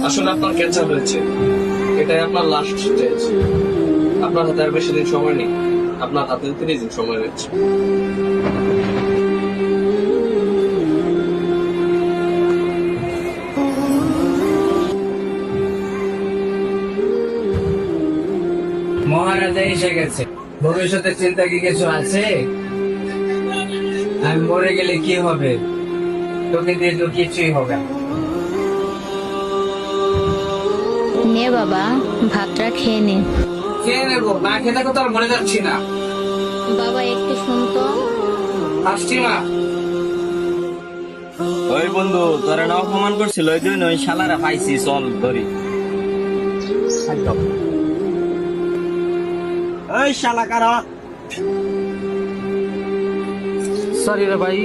আসলে আপনার ক্যান্সার হয়েছে, এটাই আপনার লাস্ট স্টেজ। আপনার হাতে আর বেশি দিন সময় নেই, আপনার হাতে 30 দিন সময় রয়েছে। মহারাজা এসে গেছে। ভবিষ্যতের চিন্তা কি কিছু আছে? আমি মরে গেলে কি হবে? তোকে দিয়ে তো কিছুই হবে না। নে বাবা, ভাতটা খেয়ে নে। খেয়ে নেবো, না খেতে তো আর মরে যাচ্ছি না। বাবা একটু শুনতো। আসছি মা। ওই বন্ধু, তোরা না অপমান করছিল, ওই জন্য ওই শালারা পাইছি, চল ধরি। ওই শালা কারা? সরি রে ভাই।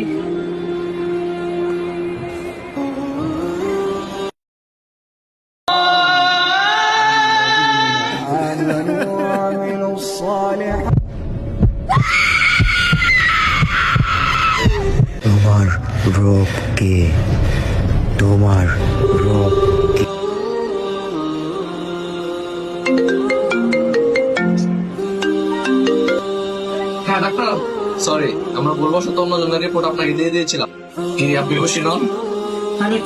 তোমার রূপ কে? তোমার রূপ কে? হ্যাঁ ডাক্তার, সরি, আমরা ভুলবশত অন্য জনের রিপোর্ট আপনাকে দিয়ে দিয়েছিলাম। কি আপনি খুশি নন? আমি